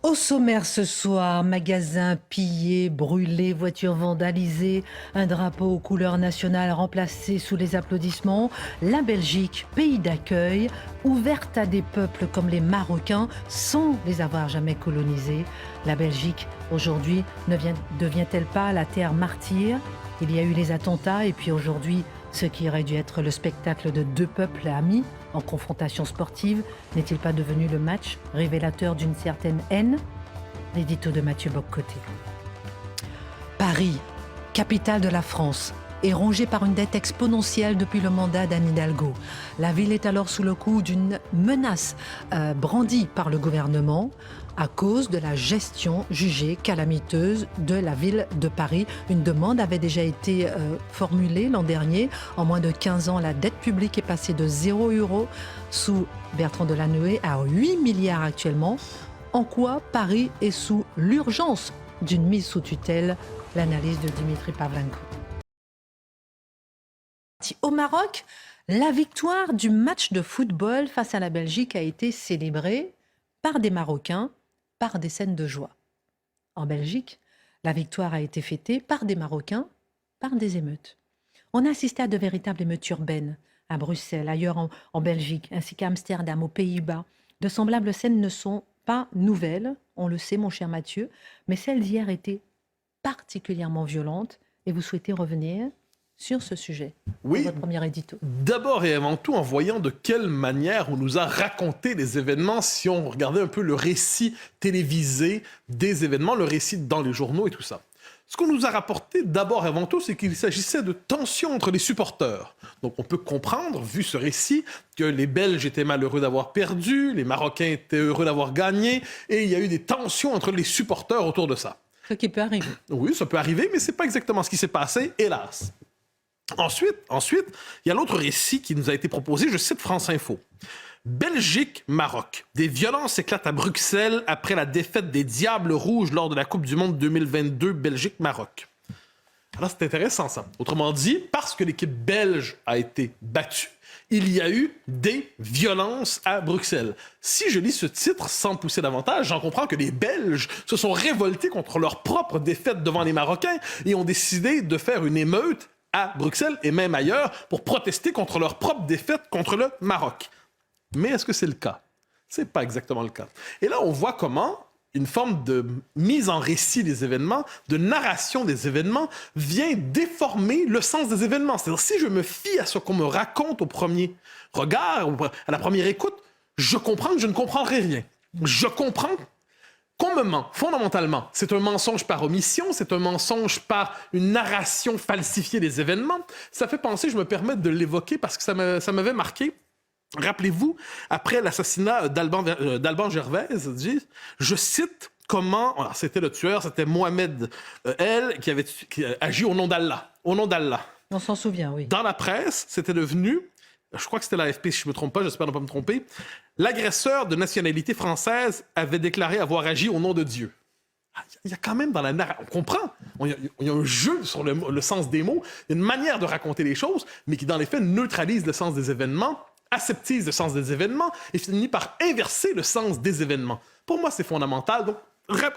Au sommaire ce soir, magasins pillés, brûlés, voitures vandalisées, un drapeau aux couleurs nationales remplacé sous les applaudissements. La Belgique, pays d'accueil, ouverte à des peuples comme les Marocains sans les avoir jamais colonisés. La Belgique, aujourd'hui, devient-elle pas la terre martyre? Il y a eu les attentats et puis aujourd'hui, ce qui aurait dû être le spectacle de deux peuples amis en confrontation sportive, n'est-il pas devenu le match révélateur d'une certaine haine? L'édito de Mathieu Boccoté. Paris, capitale de la France, est rongée par une dette exponentielle depuis le mandat d'Anne Hidalgo. La ville est alors sous le coup d'une menace brandie par le gouvernement à cause de la gestion jugée calamiteuse de la ville de Paris. Une demande avait déjà été formulée l'an dernier. En moins de 15 ans, la dette publique est passée de 0 € sous Bertrand Delanoë à 8 milliards actuellement. En quoi Paris est sous l'urgence d'une mise sous tutelle? L'analyse de Dimitri Pavlenko. Au Maroc, la victoire du match de football face à la Belgique a été célébrée par des Marocains, par des scènes de joie. En Belgique, la victoire a été fêtée par des Marocains, par des émeutes. On a assisté à de véritables émeutes urbaines, à Bruxelles, ailleurs en Belgique, ainsi qu'à Amsterdam, aux Pays-Bas. De semblables scènes ne sont pas nouvelles, on le sait mon cher Mathieu, mais celles d'hier étaient particulièrement violentes et vous souhaitez revenir sur ce sujet. Oui, votre premier édito. D'abord et avant tout en voyant de quelle manière on nous a raconté les événements, si on regardait un peu le récit télévisé des événements, le récit dans les journaux et tout ça. Ce qu'on nous a rapporté d'abord et avant tout, c'est qu'il s'agissait de tensions entre les supporters. Donc on peut comprendre, vu ce récit, que les Belges étaient malheureux d'avoir perdu, les Marocains étaient heureux d'avoir gagné, et il y a eu des tensions entre les supporters autour de ça. Ce qui peut arriver. Oui, ça peut arriver, mais ce n'est pas exactement ce qui s'est passé, hélas. Ensuite, il y a l'autre récit qui nous a été proposé, je cite France Info. Belgique-Maroc. Des violences éclatent à Bruxelles après la défaite des Diables Rouges lors de la Coupe du Monde 2022 Belgique-Maroc. Alors c'est intéressant ça. Autrement dit, parce que l'équipe belge a été battue, il y a eu des violences à Bruxelles. Si je lis ce titre sans pousser davantage, j'en comprends que les Belges se sont révoltés contre leur propre défaite devant les Marocains et ont décidé de faire une émeute à Bruxelles et même ailleurs pour protester contre leur propre défaite contre le Maroc. Mais est-ce que c'est le cas? C'est pas exactement le cas. Et là, on voit comment une forme de mise en récit des événements, de narration des événements, vient déformer le sens des événements. C'est-à-dire, si je me fie à ce qu'on me raconte au premier regard, à la première écoute, je comprends que je ne comprendrai rien. Je comprends qu'on me ment, fondamentalement. C'est un mensonge par omission, c'est un mensonge par une narration falsifiée des événements. Ça fait penser, je me permets de l'évoquer parce que ça m'avait marqué. Rappelez-vous, après l'assassinat d'Alban Gervaise, je cite comment, alors c'était le tueur, c'était Mohamed qui avait agi au nom d'Allah. Au nom d'Allah. On s'en souvient, oui. Dans la presse, c'était devenu, je crois que c'était l'AFP si je ne me trompe pas, j'espère ne pas me tromper, l'agresseur de nationalité française avait déclaré avoir agi au nom de Dieu. Il y a quand même dans la narration, on comprend, il y a un jeu sur le sens des mots, une manière de raconter les choses, mais qui dans les faits neutralise le sens des événements, aseptise le sens des événements et finit par inverser le sens des événements. Pour moi, c'est fondamental. Donc,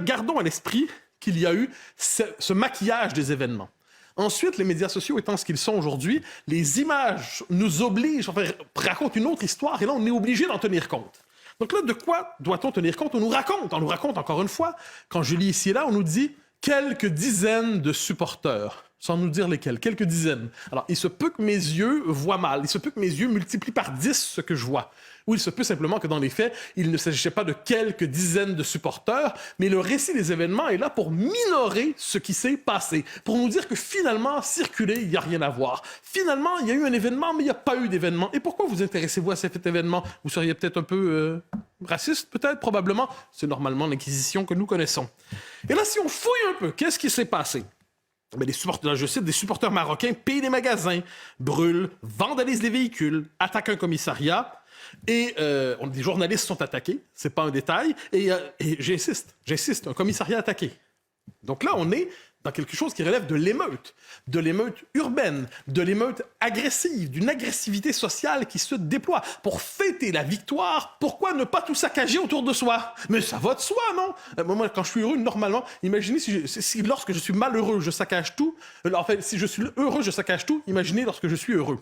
gardons à l'esprit qu'il y a eu ce maquillage des événements. Ensuite, les médias sociaux étant ce qu'ils sont aujourd'hui, les images nous obligent, racontent une autre histoire et là, on est obligé d'en tenir compte. Donc là, de quoi doit-on tenir compte? On nous raconte encore une fois, quand je lis ici et là, on nous dit quelques dizaines de supporters, sans nous dire lesquels, quelques dizaines. Alors, il se peut que mes yeux voient mal, il se peut que mes yeux multiplient par 10 ce que je vois. Ou il se peut simplement que dans les faits, il ne s'agissait pas de quelques dizaines de supporters, mais le récit des événements est là pour minorer ce qui s'est passé, pour nous dire que finalement, circuler, il n'y a rien à voir. Finalement, il y a eu un événement, mais il n'y a pas eu d'événement. Et pourquoi vous intéressez-vous à cet événement? Vous seriez peut-être un peu raciste, peut-être, probablement. C'est normalement l'Inquisition que nous connaissons. Et là, si on fouille un peu, qu'est-ce qui s'est passé? Mais je cite, des supporters marocains pillent des magasins, brûlent, vandalisent les véhicules, attaquent un commissariat et des journalistes sont attaqués, c'est pas un détail, et j'insiste, un commissariat attaqué. Donc là, on est dans quelque chose qui relève de l'émeute urbaine, de l'émeute agressive, d'une agressivité sociale qui se déploie. Pour fêter la victoire, pourquoi ne pas tout saccager autour de soi? Mais ça va de soi, non? Moi, quand je suis heureux, normalement, imaginez si lorsque je suis malheureux, je saccage tout. En fait, si je suis heureux, je saccage tout. Imaginez lorsque je suis heureux.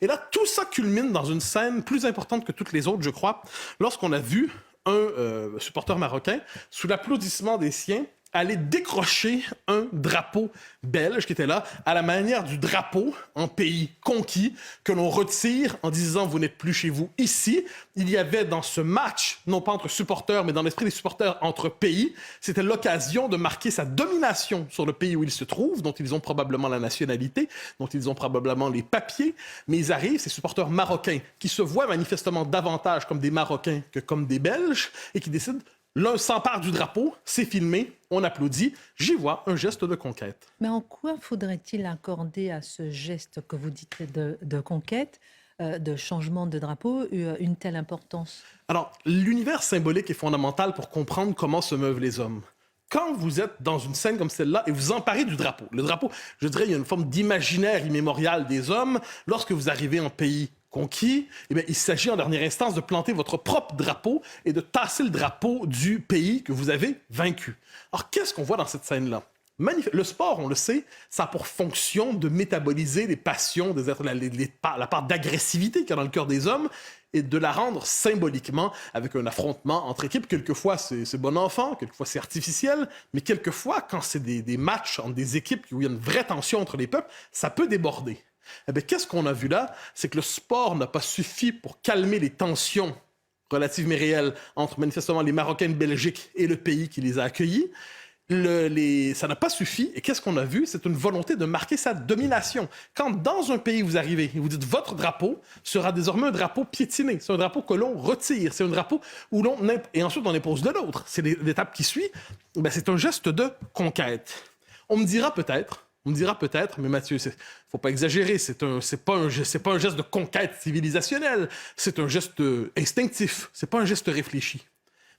Et là, tout ça culmine dans une scène plus importante que toutes les autres, je crois, lorsqu'on a vu un supporter marocain, sous l'applaudissement des siens, aller décrocher un drapeau belge qui était là, à la manière du drapeau en pays conquis, que l'on retire en disant « vous n'êtes plus chez vous ici ». Il y avait dans ce match, non pas entre supporters, mais dans l'esprit des supporters entre pays, c'était l'occasion de marquer sa domination sur le pays où ils se trouvent, dont ils ont probablement la nationalité, dont ils ont probablement les papiers, mais ils arrivent, ces supporters marocains, qui se voient manifestement davantage comme des Marocains que comme des Belges, et qui décident. L'un s'empare du drapeau, c'est filmé, on applaudit. J'y vois un geste de conquête. Mais en quoi faudrait-il accorder à ce geste que vous dites de conquête, de changement de drapeau, une telle importance? Alors, l'univers symbolique est fondamental pour comprendre comment se meuvent les hommes. Quand vous êtes dans une scène comme celle-là et vous emparez du drapeau, le drapeau, je dirais, il y a une forme d'imaginaire immémorial des hommes. Lorsque vous arrivez en pays conquis, eh bien, il s'agit en dernière instance de planter votre propre drapeau et de tasser le drapeau du pays que vous avez vaincu. Alors, qu'est-ce qu'on voit dans cette scène-là? Le sport, on le sait, ça a pour fonction de métaboliser les passions, la part d'agressivité qu'il y a dans le cœur des hommes et de la rendre symboliquement avec un affrontement entre équipes. Quelquefois, c'est bon enfant, quelquefois, c'est artificiel, mais quelquefois, quand c'est des matchs entre des équipes où il y a une vraie tension entre les peuples, ça peut déborder. Eh bien, qu'est-ce qu'on a vu là? C'est que le sport n'a pas suffi pour calmer les tensions relatives mais réelles entre manifestement les Marocains de Belgique et le pays qui les a accueillis. Ça n'a pas suffi. Et qu'est-ce qu'on a vu? C'est une volonté de marquer sa domination. Quand dans un pays vous arrivez et vous dites votre drapeau sera désormais un drapeau piétiné. C'est un drapeau que l'on retire. C'est un drapeau où et ensuite on impose de l'autre. C'est l'étape qui suit. Ben, c'est un geste de conquête. On me dira peut-être, mais Mathieu, faut pas exagérer, c'est pas un geste de conquête civilisationnelle, c'est un geste instinctif, c'est pas un geste réfléchi.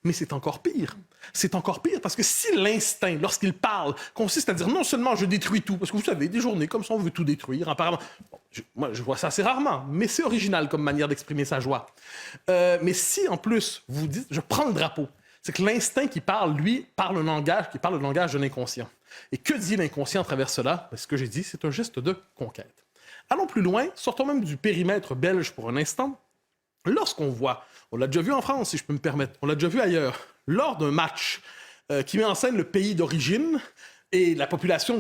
Mais c'est encore pire. C'est encore pire parce que si l'instinct, lorsqu'il parle, consiste à dire non seulement je détruis tout, parce que vous savez, des journées comme ça, on veut tout détruire, apparemment. Bon, moi, je vois ça assez rarement, mais c'est original comme manière d'exprimer sa joie. Mais si, en plus, vous dites je prends le drapeau, c'est que l'instinct qui parle, lui, parle le langage de l'inconscient. Et que dit l'inconscient à travers cela? Ce que j'ai dit, c'est un geste de conquête. Allons plus loin, sortons même du périmètre belge pour un instant. Lorsqu'on voit, on l'a déjà vu en France, si je peux me permettre, on l'a déjà vu ailleurs, lors d'un match qui met en scène le pays d'origine et la population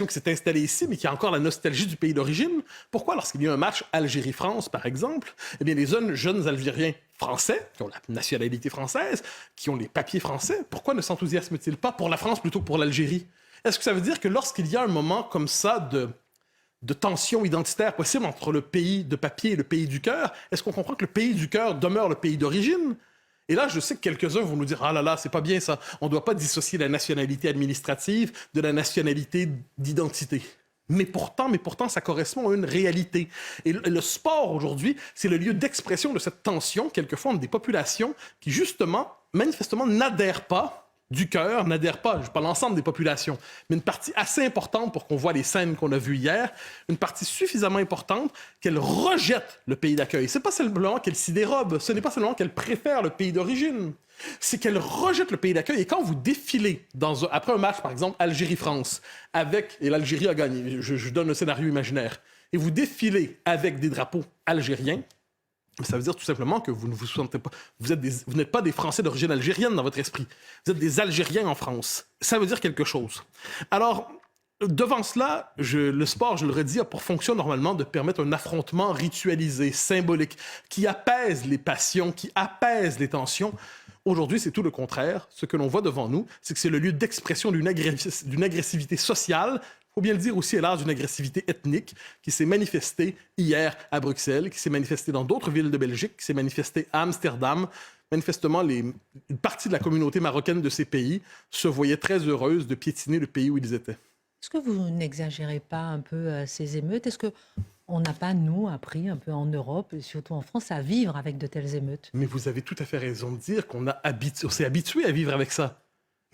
qui s'est installée ici, mais qui a encore la nostalgie du pays d'origine, pourquoi lorsqu'il y a un match Algérie-France, par exemple, eh bien les jeunes Algériens français, qui ont la nationalité française, qui ont les papiers français, pourquoi ne s'enthousiasment-ils pas pour la France plutôt que pour l'Algérie? Est-ce que ça veut dire que lorsqu'il y a un moment comme ça de tension identitaire possible entre le pays de papier et le pays du cœur, est-ce qu'on comprend que le pays du cœur demeure le pays d'origine? Et là, je sais que quelques-uns vont nous dire « Ah là là, c'est pas bien ça, on ne doit pas dissocier la nationalité administrative de la nationalité d'identité. » Mais pourtant, ça correspond à une réalité. Et le sport, aujourd'hui, c'est le lieu d'expression de cette tension, quelquefois, entre des populations qui, justement, manifestement, n'adhèrent pas du cœur, n'adhèrent pas, je parle l'ensemble des populations, mais une partie assez importante pour qu'on voit les scènes qu'on a vues hier, une partie suffisamment importante qu'elle rejette le pays d'accueil. C'est pas simplement qu'elle s'y dérobe, ce n'est pas seulement qu'elle préfère le pays d'origine, c'est qu'elle rejette le pays d'accueil. Et quand vous défilez après un match, par exemple, Algérie-France, et l'Algérie a gagné, je donne un scénario imaginaire, et vous défilez avec des drapeaux algériens, ça veut dire tout simplement que vous ne vous sentez pas, vous n'êtes pas des Français d'origine algérienne dans votre esprit. Vous êtes des Algériens en France. Ça veut dire quelque chose. Alors, devant cela, le sport, je le redis, a pour fonction normalement de permettre un affrontement ritualisé, symbolique, qui apaise les passions, qui apaise les tensions. Aujourd'hui, c'est tout le contraire. Ce que l'on voit devant nous, c'est que c'est le lieu d'expression d'une agressivité sociale. Il faut bien le dire aussi, hélas, d'une agressivité ethnique qui s'est manifestée hier à Bruxelles, qui s'est manifestée dans d'autres villes de Belgique, qui s'est manifestée à Amsterdam. Manifestement, une partie de la communauté marocaine de ces pays se voyait très heureuse de piétiner le pays où ils étaient. Est-ce que vous n'exagérez pas un peu ces émeutes? Est-ce qu'on n'a pas, nous, appris un peu en Europe, et surtout en France, à vivre avec de telles émeutes? Mais vous avez tout à fait raison de dire qu'on s'est habitué à vivre avec ça.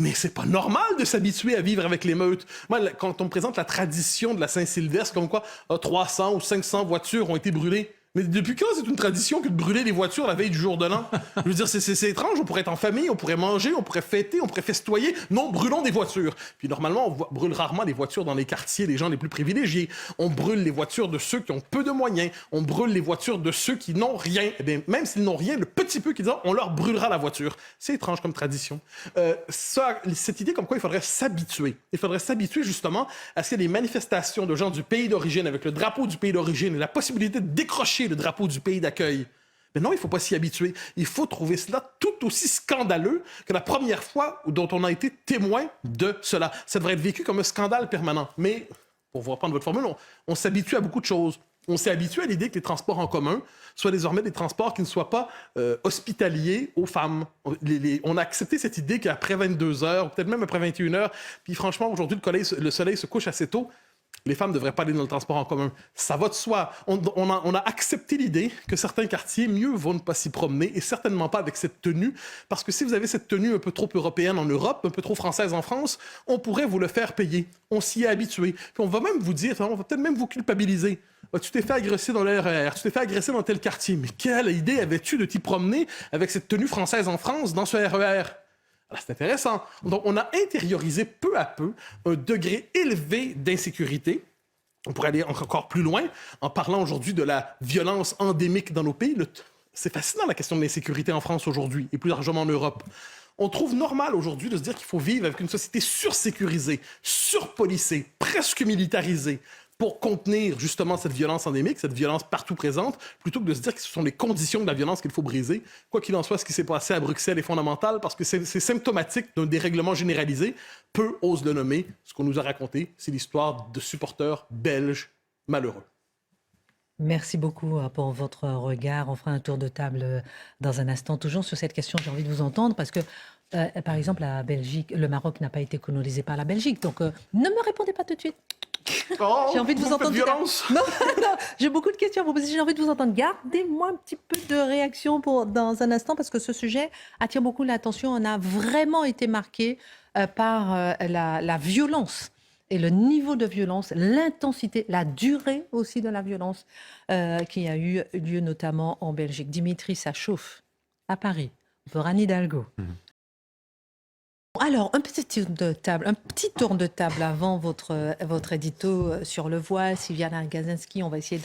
Mais c'est pas normal de s'habituer à vivre avec l'émeute. Moi, quand on me présente la tradition de la Saint-Sylvestre, comme quoi 300 ou 500 voitures ont été brûlées, mais depuis quand c'est une tradition que de brûler les voitures la veille du jour de l'an? Je veux dire, c'est étrange. On pourrait être en famille, on pourrait manger, on pourrait fêter, on pourrait festoyer. Non, brûlons des voitures. Puis normalement, on brûle rarement les voitures dans les quartiers des gens les plus privilégiés. On brûle les voitures de ceux qui ont peu de moyens. On brûle les voitures de ceux qui n'ont rien. Eh bien, même s'ils n'ont rien, le petit peu qu'ils ont, on leur brûlera la voiture. C'est étrange comme tradition. Cette idée comme quoi il faudrait s'habituer. Il faudrait s'habituer justement à ce qu'il y ait des manifestations de gens du pays d'origine avec le drapeau du pays d'origine et la possibilité de décrocher le drapeau du pays d'accueil. Mais non, il ne faut pas s'y habituer. Il faut trouver cela tout aussi scandaleux que la première fois dont on a été témoin de cela. Ça devrait être vécu comme un scandale permanent. Mais, pour vous reprendre votre formule, on s'habitue à beaucoup de choses. On s'est habitué à l'idée que les transports en commun soient désormais des transports qui ne soient pas hospitaliers aux femmes. On a accepté cette idée qu'après 22 heures, ou peut-être même après 21 heures, puis franchement, aujourd'hui, le soleil se couche assez tôt, les femmes ne devraient pas aller dans le transport en commun. Ça va de soi. On a accepté l'idée que certains quartiers, mieux vaut ne pas s'y promener, et certainement pas avec cette tenue, parce que si vous avez cette tenue un peu trop européenne en Europe, un peu trop française en France, on pourrait vous le faire payer. On s'y est habitué. Puis on va même vous dire, on va peut-être même vous culpabiliser. Tu t'es fait agresser dans le RER, tu t'es fait agresser dans tel quartier. Mais quelle idée avais-tu de t'y promener avec cette tenue française en France dans ce RER? Alors, c'est intéressant. Donc, on a intériorisé peu à peu un degré élevé d'insécurité. On pourrait aller encore plus loin en parlant aujourd'hui de la violence endémique dans nos pays. C'est fascinant la question de l'insécurité en France aujourd'hui et plus largement en Europe. On trouve normal aujourd'hui de se dire qu'il faut vivre avec une société sursécurisée, surpolicée, presque militarisée, pour contenir justement cette violence endémique, cette violence partout présente, plutôt que de se dire que ce sont les conditions de la violence qu'il faut briser. Quoi qu'il en soit, ce qui s'est passé à Bruxelles est fondamental parce que c'est symptomatique d'un dérèglement généralisé. Peu osent le nommer. Ce qu'on nous a raconté, c'est l'histoire de supporters belges malheureux. Merci beaucoup pour votre regard. On fera un tour de table dans un instant. Toujours sur cette question, j'ai envie de vous entendre parce que, par exemple, la Belgique, le Maroc n'a pas été colonisé par la Belgique. Donc, ne me répondez pas tout de suite. Oh, j'ai envie de vous entendre. Violence. Non, non, j'ai beaucoup de questions à vous poser. J'ai envie de vous entendre. Gardez-moi un petit peu de réaction dans un instant parce que ce sujet attire beaucoup l'attention. On a vraiment été marqué par la violence et le niveau de violence, l'intensité, la durée aussi de la violence qui a eu lieu notamment en Belgique. Dimitri, ça chauffe à Paris pour Anne Hidalgo. Alors, un petit tour de table avant votre édito sur le voile. Sylviana Gazinski, on va essayer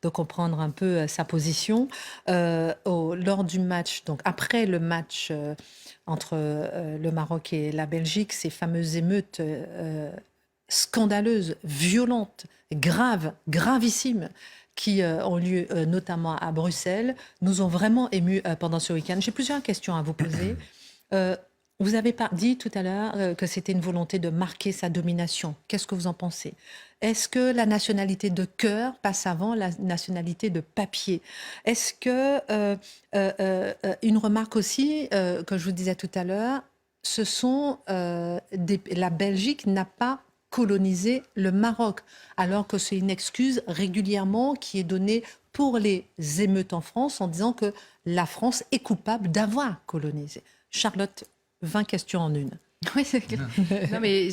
de comprendre un peu sa position. Lors du match, donc après le match entre le Maroc et la Belgique, ces fameuses émeutes scandaleuses, violentes, gravissimes, qui ont lieu notamment à Bruxelles, nous ont vraiment émus pendant ce week-end. J'ai plusieurs questions à vous poser. Vous avez dit tout à l'heure que c'était une volonté de marquer sa domination. Qu'est-ce que vous en pensez? Est-ce que la nationalité de cœur passe avant la nationalité de papier? Est-ce que, une remarque aussi, que je vous disais tout à l'heure, la Belgique n'a pas colonisé le Maroc, alors que c'est une excuse régulièrement qui est donnée pour les émeutes en France en disant que la France est coupable d'avoir colonisé. Charlotte, 20 questions en une. Oui, c'est clair. Non, mais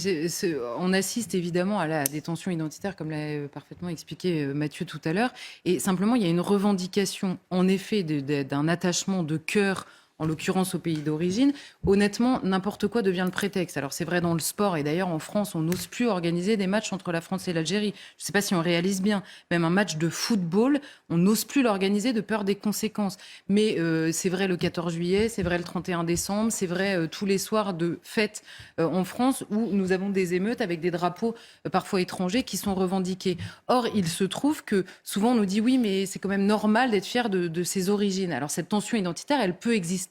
on assiste évidemment à des tensions identitaires, comme l'a parfaitement expliqué Mathieu tout à l'heure. Et simplement, il y a une revendication, en effet, d'un attachement de cœur, en l'occurrence au pays d'origine. Honnêtement, n'importe quoi devient le prétexte. Alors c'est vrai dans le sport, et d'ailleurs en France, on n'ose plus organiser des matchs entre la France et l'Algérie. Je ne sais pas si on réalise bien. Même un match de football, on n'ose plus l'organiser de peur des conséquences. Mais c'est vrai le 14 juillet, c'est vrai le 31 décembre, c'est vrai tous les soirs de fêtes en France où nous avons des émeutes avec des drapeaux parfois étrangers qui sont revendiqués. Or, il se trouve que souvent on nous dit oui, mais c'est quand même normal d'être fier de ses origines. Alors cette tension identitaire, elle peut exister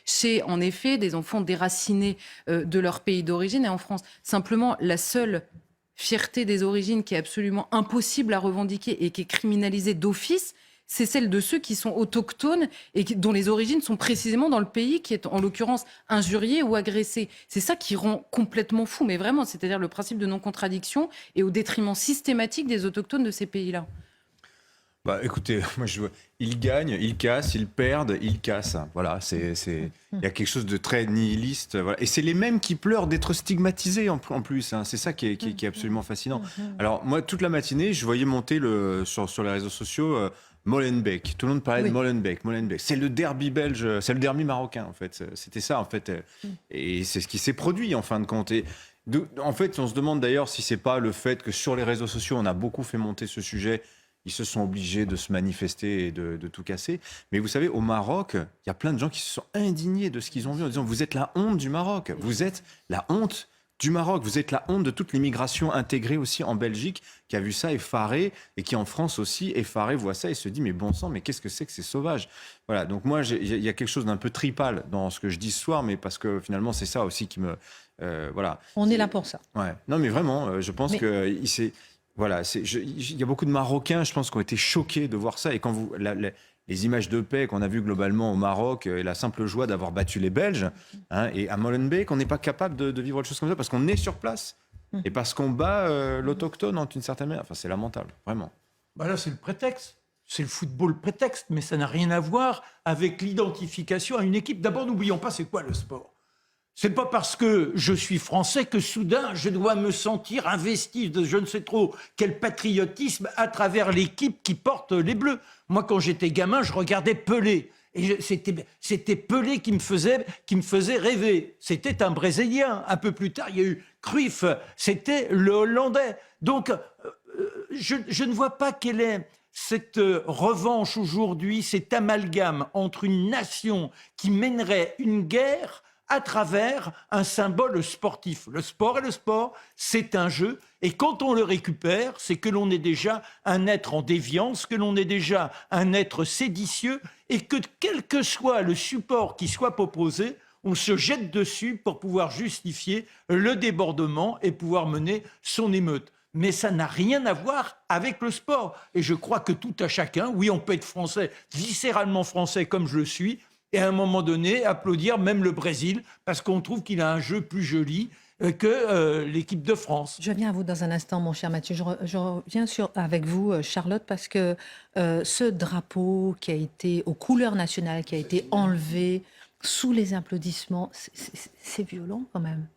chez, en effet, des enfants déracinés de leur pays d'origine et en France. Simplement, la seule fierté des origines qui est absolument impossible à revendiquer et qui est criminalisée d'office, c'est celle de ceux qui sont autochtones et dont les origines sont précisément dans le pays qui est en l'occurrence injurié ou agressé. C'est ça qui rend complètement fou, mais vraiment, c'est-à-dire le principe de non-contradiction et au détriment systématique des autochtones de ces pays-là. Bah, écoutez, moi ils gagnent, ils cassent, ils perdent, ils cassent. Voilà, il y a quelque chose de très nihiliste. Voilà. Et c'est les mêmes qui pleurent d'être stigmatisés en plus. Hein. C'est ça qui est absolument fascinant. Alors moi, toute la matinée, je voyais monter sur les réseaux sociaux Molenbeek. Tout le monde parlait de Molenbeek. C'est le derby belge, c'est le derby marocain en fait. C'était ça en fait. Et c'est ce qui s'est produit en fin de compte. En fait, on se demande d'ailleurs si c'est pas le fait que sur les réseaux sociaux, on a beaucoup fait monter ce sujet. Ils se sont obligés de se manifester et de tout casser. Mais vous savez, au Maroc, il y a plein de gens qui se sont indignés de ce qu'ils ont vu en disant « Vous êtes la honte du Maroc. Vous êtes la honte du Maroc. Vous êtes la honte de toute l'immigration intégrée aussi en Belgique qui a vu ça effaré et qui en France aussi effaré voit ça et se dit « Mais bon sang, mais qu'est-ce que c'est sauvage ?» Voilà, donc moi, il y a quelque chose d'un peu tripal dans ce que je dis ce soir, mais parce que finalement, c'est ça aussi qui me... voilà. On est là pour ça. Ouais. Non, mais vraiment, je pense que... Voilà, il y a beaucoup de Marocains, je pense, qui ont été choqués de voir ça. Et quand les images de paix qu'on a vues globalement au Maroc et la simple joie d'avoir battu les Belges, hein, et à Molenbeek, on n'est pas capable de vivre autre chose comme ça parce qu'on est sur place et parce qu'on bat l'autochtone en une certaine manière. Enfin, c'est lamentable, vraiment. Bah là, c'est le prétexte. C'est le football prétexte, mais ça n'a rien à voir avec l'identification à une équipe. D'abord, n'oublions pas, c'est quoi le sport ? C'est pas parce que je suis français que soudain je dois me sentir investi de je ne sais trop quel patriotisme à travers l'équipe qui porte les Bleus. Moi, quand j'étais gamin, je regardais Pelé. Et c'était Pelé qui me faisait rêver. C'était un Brésilien. Un peu plus tard, il y a eu Cruyff. C'était le Hollandais. Donc, je ne vois pas quelle est cette revanche aujourd'hui, cet amalgame entre une nation qui mènerait une guerre à travers un symbole sportif. Le sport est le sport, c'est un jeu, et quand on le récupère, c'est que l'on est déjà un être en déviance, que l'on est déjà un être séditieux, et que quel que soit le support qui soit proposé, on se jette dessus pour pouvoir justifier le débordement et pouvoir mener son émeute. Mais ça n'a rien à voir avec le sport. Et je crois que tout à chacun, oui, on peut être français, viscéralement français comme je le suis, et à un moment donné, applaudir même le Brésil, parce qu'on trouve qu'il a un jeu plus joli que l'équipe de France. Je viens à vous dans un instant, mon cher Mathieu. Je reviens avec vous, Charlotte, parce que ce drapeau qui a été aux couleurs nationales, qui a été enlevé sous les applaudissements, c'est violent quand même.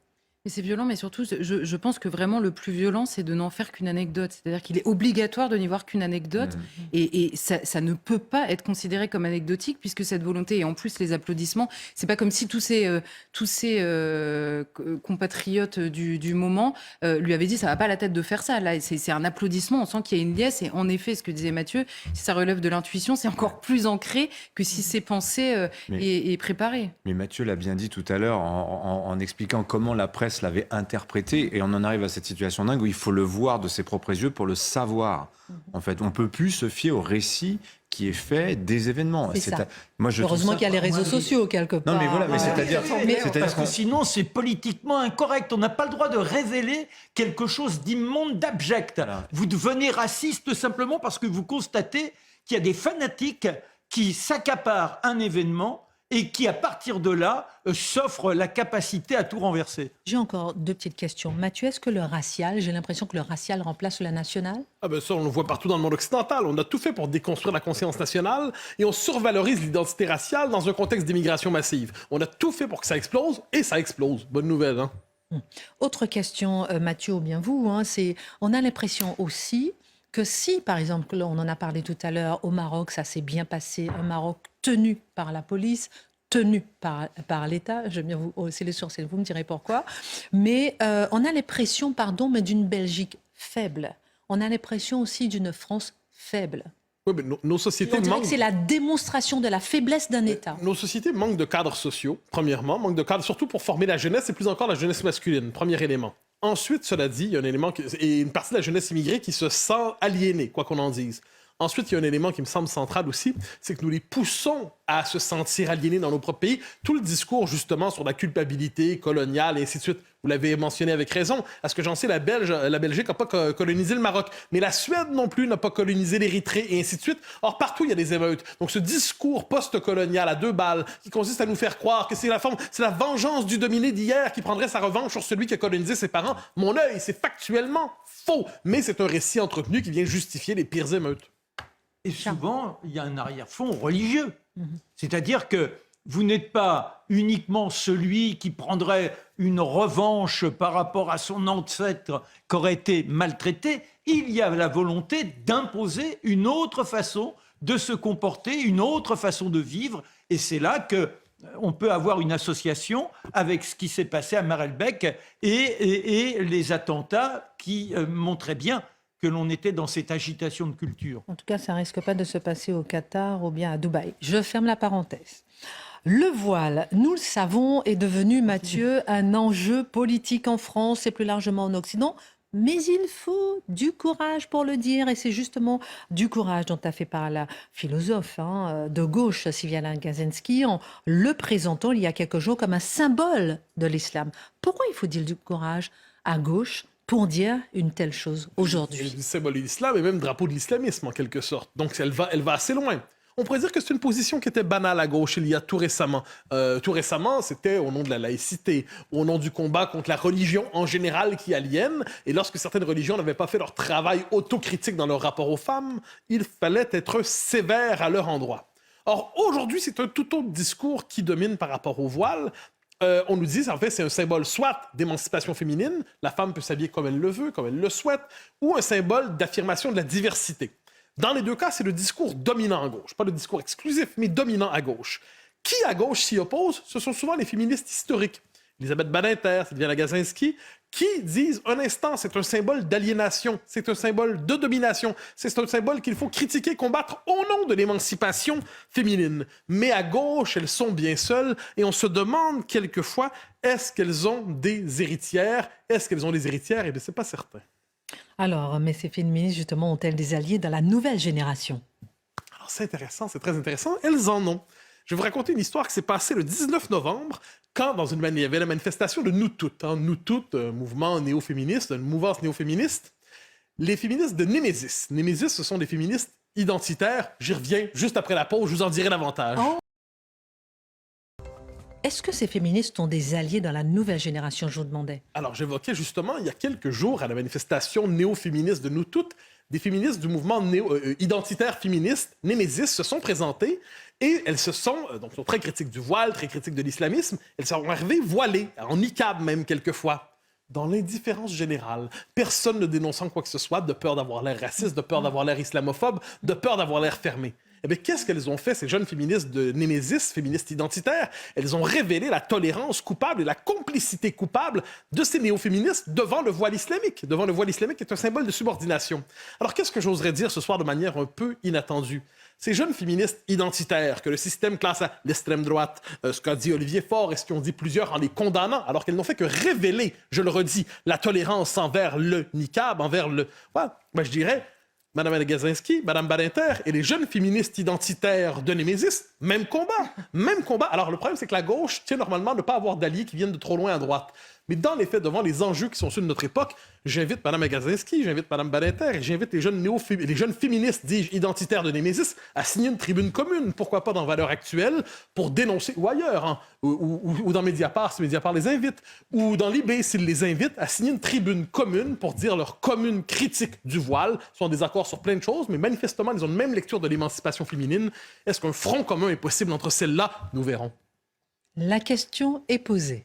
Mais c'est violent, mais surtout, je pense que vraiment le plus violent, c'est de n'en faire qu'une anecdote. C'est-à-dire qu'il est obligatoire de n'y voir qu'une anecdote. Et ça ne peut pas être considéré comme anecdotique, puisque cette volonté, et en plus les applaudissements, c'est pas comme si tous ces compatriotes du moment lui avaient dit ça va pas à la tête de faire ça. Là, c'est un applaudissement, on sent qu'il y a une liesse. Et en effet, ce que disait Mathieu, si ça relève de l'intuition, c'est encore plus ancré que si c'est pensé et préparé. Mais Mathieu l'a bien dit tout à l'heure en expliquant comment la presse l'avait interprété, et on en arrive à cette situation dingue où il faut le voir de ses propres yeux pour le savoir. En fait, on peut plus se fier au récit qui est fait des événements. Heureusement qu'il y a les réseaux sociaux quelque part. Non, mais voilà, mais c'est-à-dire parce que sinon c'est politiquement incorrect. On n'a pas le droit de révéler quelque chose d'immonde, d'abject. Voilà. Vous devenez raciste simplement parce que vous constatez qu'il y a des fanatiques qui s'accaparent un événement et qui, à partir de là, s'offre la capacité à tout renverser. J'ai encore deux petites questions. Mathieu, est-ce que le racial, j'ai l'impression que le racial remplace le national ? Ah ben ça, on le voit partout dans le monde occidental. On a tout fait pour déconstruire la conscience nationale et on survalorise l'identité raciale dans un contexte d'immigration massive. On a tout fait pour que ça explose et ça explose. Bonne nouvelle, hein? Autre question, Mathieu, ou bien vous, c'est, on a l'impression aussi que si, par exemple, on en a parlé tout à l'heure, au Maroc, ça s'est bien passé, un Maroc tenu par la police, tenu par l'État, je viens vous hausser les sourcils, vous me direz pourquoi, mais on a l'impression, mais d'une Belgique faible. On a l'impression aussi d'une France faible. Oui, mais nos sociétés on dirait manquent... que c'est la démonstration de la faiblesse d'un État. Nos sociétés manquent de cadres sociaux, premièrement, manquent de cadres surtout pour former la jeunesse, et plus encore la jeunesse masculine, premier élément. Ensuite, cela dit, il y a un élément, et une partie de la jeunesse immigrée qui se sent aliénée, quoi qu'on en dise. Ensuite, il y a un élément qui me semble central aussi, c'est que nous les poussons à se sentir aliénés dans nos propres pays. Tout le discours, justement, sur la culpabilité coloniale et ainsi de suite, vous l'avez mentionné avec raison. À ce que j'en sais, la Belgique n'a pas colonisé le Maroc. Mais la Suède non plus n'a pas colonisé l'Érythrée et ainsi de suite. Or, partout, il y a des émeutes. Donc, ce discours post-colonial à deux balles qui consiste à nous faire croire que c'est la vengeance du dominé d'hier qui prendrait sa revanche sur celui qui a colonisé ses parents. Mon œil, c'est factuellement faux. Mais c'est un récit entretenu qui vient justifier les pires émeutes. Et souvent, il y a un arrière-fond religieux. C'est-à-dire que vous n'êtes pas uniquement celui qui prendrait une revanche par rapport à son ancêtre qui aurait été maltraité. Il y a la volonté d'imposer une autre façon de se comporter, une autre façon de vivre. Et c'est là que on peut avoir une association avec ce qui s'est passé à Marelbeck et les attentats qui montraient bien que l'on était dans cette agitation de culture. En tout cas, ça ne risque pas de se passer au Qatar ou bien à Dubaï. Je ferme la parenthèse. Le voile, nous le savons, est devenu, Mathieu, un enjeu politique en France et plus largement en Occident. Mais il faut du courage pour le dire. Et c'est justement du courage dont a fait part la philosophe de gauche, Sylviana Gazenski, en le présentant il y a quelques jours comme un symbole de l'islam. Pourquoi il faut dire du courage à gauche pour dire une telle chose aujourd'hui? Le symbole de l'islam et même drapeau de l'islamisme, en quelque sorte. Donc, elle va assez loin. On pourrait dire que c'est une position qui était banale à gauche il y a tout récemment. Tout récemment, c'était au nom de la laïcité, au nom du combat contre la religion en général qui aliène. Et lorsque certaines religions n'avaient pas fait leur travail autocritique dans leur rapport aux femmes, il fallait être sévère à leur endroit. Or, aujourd'hui, c'est un tout autre discours qui domine par rapport au voile. On nous dit, en fait, c'est un symbole soit d'émancipation féminine, la femme peut s'habiller comme elle le veut, comme elle le souhaite, ou un symbole d'affirmation de la diversité. Dans les deux cas, c'est le discours dominant à gauche. Pas le discours exclusif, mais dominant à gauche. Qui à gauche s'y oppose? Ce sont souvent les féministes historiques. Elisabeth Badinter, Sylviana Gazenski, qui disent un instant, c'est un symbole d'aliénation, c'est un symbole de domination, c'est un symbole qu'il faut critiquer, combattre au nom de l'émancipation féminine. Mais à gauche, elles sont bien seules et on se demande quelquefois, est-ce qu'elles ont des héritières? Est-ce qu'elles ont des héritières? Eh bien, c'est pas certain. Alors, mais ces féministes, justement, ont-elles des alliés dans la nouvelle génération? Alors, c'est intéressant, c'est très intéressant. Elles en ont. Je vais vous raconter une histoire qui s'est passée le 19 novembre, quand il y avait la manifestation de Nous Toutes. Nous Toutes, un mouvement néo-féministe, une mouvance néo-féministe. Les féministes de Némésis. Némésis, ce sont des féministes identitaires. J'y reviens juste après la pause, je vous en dirai davantage. Oh. Est-ce que ces féministes ont des alliés dans la nouvelle génération, je vous demandais? Alors, j'évoquais justement, il y a quelques jours, à la manifestation néo-féministe de Nous Toutes, des féministes du mouvement identitaire féministe, Némésis, se sont présentées et elles sont très critiques du voile, très critiques de l'islamisme. Elles sont arrivées voilées, en niqab même quelquefois, dans l'indifférence générale. Personne ne dénonçant quoi que ce soit, de peur d'avoir l'air raciste, de peur d'avoir l'air islamophobe, de peur d'avoir l'air fermé. Eh bien, qu'est-ce qu'elles ont fait, ces jeunes féministes de Némésis, féministes identitaires? Elles ont révélé la tolérance coupable et la complicité coupable de ces néo-féministes devant le voile islamique. Devant le voile islamique qui est un symbole de subordination. Alors, qu'est-ce que j'oserais dire ce soir de manière un peu inattendue? Ces jeunes féministes identitaires que le système classe à l'extrême droite, ce qu'a dit Olivier Faure et ce qu'ont dit plusieurs en les condamnant, alors qu'elles n'ont fait que révéler, je le redis, la tolérance envers le niqab, envers le... Ouais, ben, je dirais... Mme Gazenski, Mme Badinter et les jeunes féministes identitaires de Némésis, même combat, même combat. Alors, le problème, c'est que la gauche tient normalement à ne pas avoir d'alliés qui viennent de trop loin à droite. Mais dans les faits, devant les enjeux qui sont ceux de notre époque, j'invite Mme Gazenski, j'invite Mme Badinter et j'invite les jeunes féministes, dis-je, identitaires de Némésis à signer une tribune commune, pourquoi pas dans Valeurs Actuelles, pour dénoncer, ou ailleurs, hein, ou dans Mediapart, si Mediapart les invite, ou dans Libé, s'ils les invitent, à signer une tribune commune pour dire leur commune critique du voile. Ils sont en désaccord sur plein de choses, mais manifestement, ils ont une même lecture de l'émancipation féminine. Est-ce qu'un front commun est possible entre celles-là? Nous verrons. La question est posée.